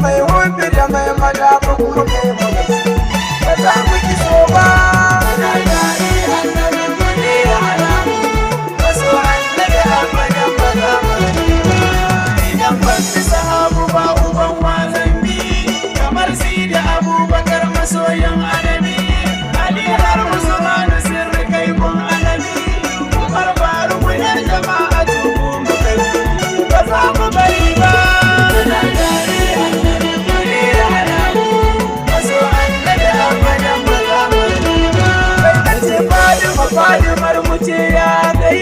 mai hudu da mai madafa kuma kai magaci ba za mu ki so ba. Muna tare annabi mu ne ya hana mu wasu annabi abadan ba za mu rabe ba. Idan ban fi sahabu ba uban wazan bi kamar Sidi Abubakar masoyin annabi, Ali har Usmanu sirri kai kun annabi, Umar Faruk yar jama'a tuku mu kai ba za mu bari ba. Muna tare annabi mu ne ya hana mu wasu annabi abadan ba za mu rabe ba. Kai kace Fadimar mu ce ya kai,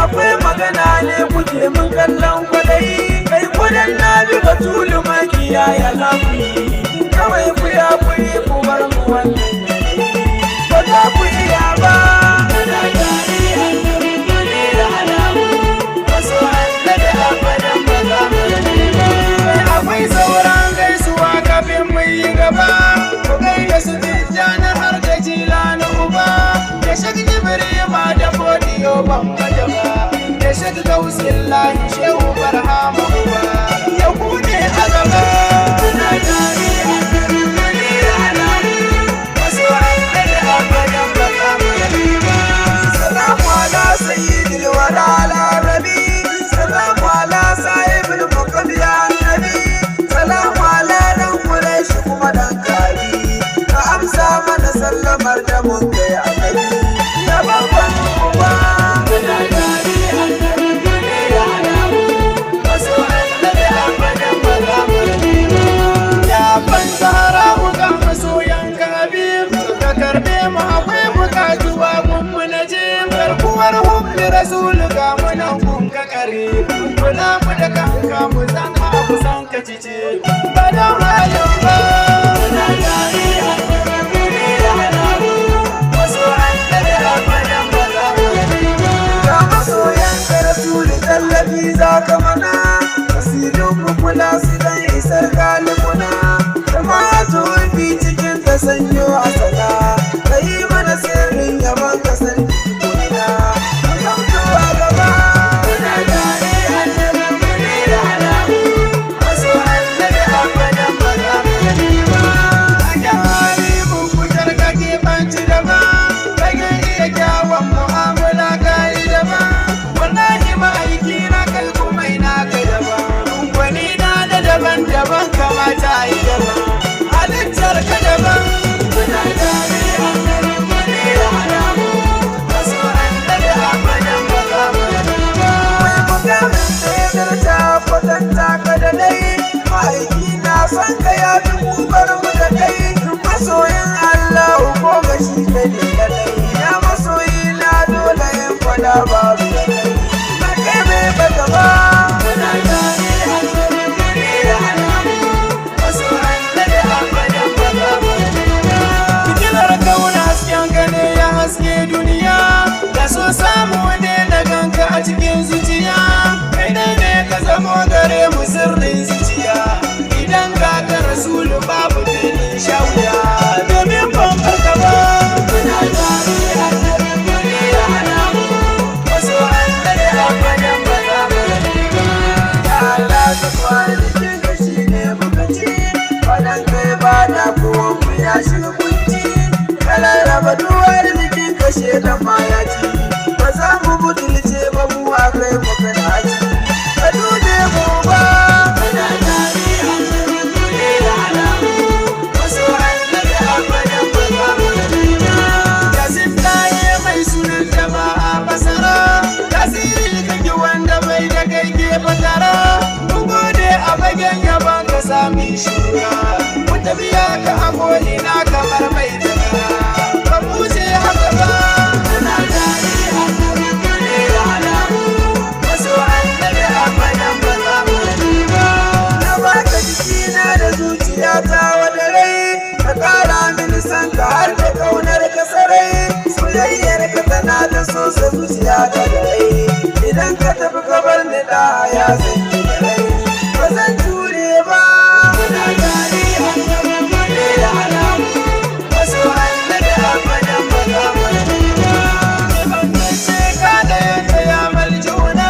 akwai magana ne kuke mun kallon kwadai, kai kudan na bi Batulu makiya ya zafi, kawai ku ya kuri ku bar mu wannan ba za ku iya ba. Muna tare annabi mu ne ya hana mu wasu annabi abadan ba za mu rabe ba. Akwai sauran gaisuwa kafin mu yi gaba, ku gaida su Tijjani har da Jilani uba, da Shek Ibrahima da Fodiyo ban maja ba, da Shek Gausillahi Shehu Barhama uba, ya ku ne a gaba. Muna tare annabi mu ne ya hana mu wasu annabi abadan ba za mu rabe ba. Salamu ala sayyidil wala ala rabi, salamu ala sahibul muqam ya nabi, salamu ala dan Quraish kuma dan Kabi, ka amsa mana sallamar da mun kai annabi ya babban uba. Muna tare annabi mu ne ya hana mu wasu annabi abadan ba za mu rabe ba. Ya ban Zahra uga masoyan Kabi, ka karbe mu akwai bukatuwa gun mu na je, garkuwar hubbi rasul ga mu nan kun ka kare, kula mu da kanka mu san abu san ka cice ba dan halin ba. Muna tare annabi mu ne ya hana mu wasu annabi abadan ba za mu rabe ba. Ga masoyan ka rasul tallafi za ka mana, kasidun mu kula su dan isar galibuna, jama'atu bi cikin ta sanyo asala, ka yi mana sirrin yaban ka sarki kuna zamtowa gaba. Muna tare annabi mu ne ya hana mu wasu annabi abadan ba za mu rabe ba. Ake hali mun fitar ka keɓanci daba, kage iya kyawun mu'amala ka yi daba, wallahi ma'aiki na kai kuma ina ka daba, wani na da daban-daban kamata yi daba, halittar ka daban. Muna tare annabi mu ne ya hana mu wasu annabi abadan ba za mu rabe ba. Mai mukamin tsaye ta kwatanta ka da dai, ma'aiki na son ka ya fi mu bar mu da kai, masoyin Allah ko ga shi kai ne da dai, ya masoyi na dole yin fada babu da kai, ba kai mai bata ba. Muna tare annabi mu ne ya hana mu wasu annabi abadan ba za mu rabe ba. Fitilar kauna hasken ka ne ya haske duniya, da so samu ne na ganka a cikin zuciya, kai ne ka zamo gare mu sirrin zuciya, idan ga ka rasulu babu filin shauya domin ban farka ba. Muna tare annabi mu ne ya hana mu wasu annabi abadan ba za mu rabe ba. Ya Allah ka kwari jikin ka shi ne muka ci, fadan kai ba da kowa mu ya shiga kunci, kalar raba duwar jikin ka shedan ma ya ci, ba za mu butulce ba mu a kai muka na ci, ka dube mu ba. Muna tare annabi mu ne ya hana mu wasu annabi abadan ba za mu rabe ba. Yasin taye mai sunan jama'a basara, tasiri kake wanda bai da kai ke fatara, mun gode a fagen yaban ka sami shura, mu tafiya ka a ina kamar mai daga ba mu wuce haka ba. Muna tare annabi mu ne ya hana mu wasu annabi abadan ba za mu rabe ba. Na baka jikina da zuciyata wada rai, ka kara mini san ka har da kaunar ka sarai, soyayyar ka tana da sosa zuciya ta da rai, idan ka tafi ka bar ni da ya zanyi da rai ba zan jure ba. Muna tare annabi mu ne ya hana mu wasu annabi abadan ba za mu rabe ba. Ban ce ka da yadda ya maljuna,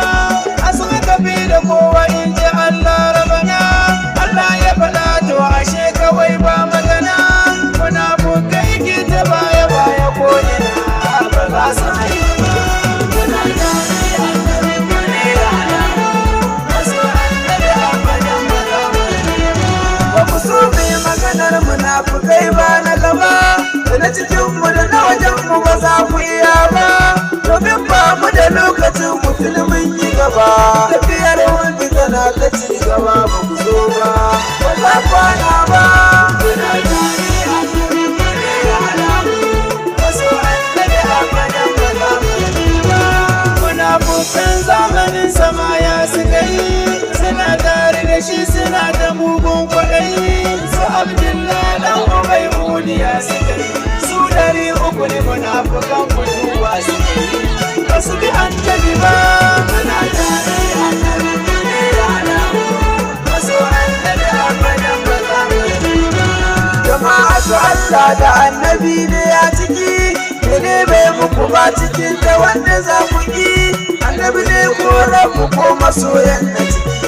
a suka tafi da kowa in ji Allah rabana, Allah ya faɗa ranar munafukai ba na gaba, da na cikinmu da na wajenmu ba za ku iya ba, domin ba mu da lokacin mutum mun yi gaba, tafiyar wani tana ta ci gaba ba ku zo ba, ba za kwana ba. Muna tare annabi mu ne alamu, wasu annabi abadan ba za mu yi ba. Munafukan zamanin sama ya suka yi, suna tare da shi suna da mugun kwaɗayi, su Abdullahi dan Ubay muniya suka yi, su 300 ne munafukan mutuwa suka yi, ba su bi annabi ba. Muna tare annabi mu ne alamu, wasu annabi abadan ba za mu yi ba. Jama'a su Allah da annabi ne ya ciki, ne bai muku ba cikin da wanda za ku ki, annabi ne ko rabu ko masoyan na ciki,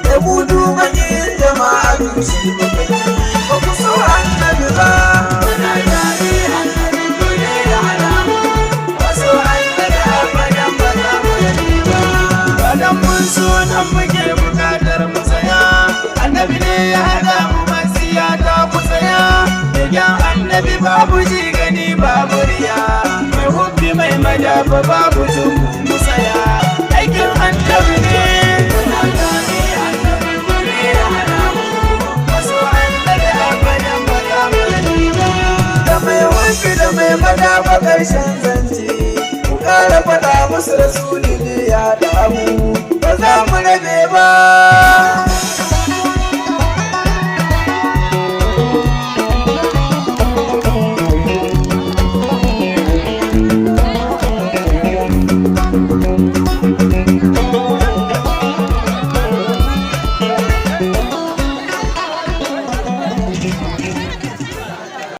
da budu maƙiyin jama'a dushi muka yi, ba ku so annabi ba. Muna tare annabi mu ne alamu, wasu annabi abadan ba za mu yi ba. Badan mun so nan muke buƙatar mu tsaya, annabi ne ya haɗa mu masiya ta ku tsaya, begen annabi babu ji gani babu riya, mai hubbi mai madafa babu tungu mu tsaya, aikin annabi ne. Muna tare annabi mu ne alamu, wasu annabi abadan ba za mu yi ba. Da mai hubbi da mai madafa ƙarshen zance, ku ƙara faɗa musu rasuli ne ya damu, ba za mu rabe ba.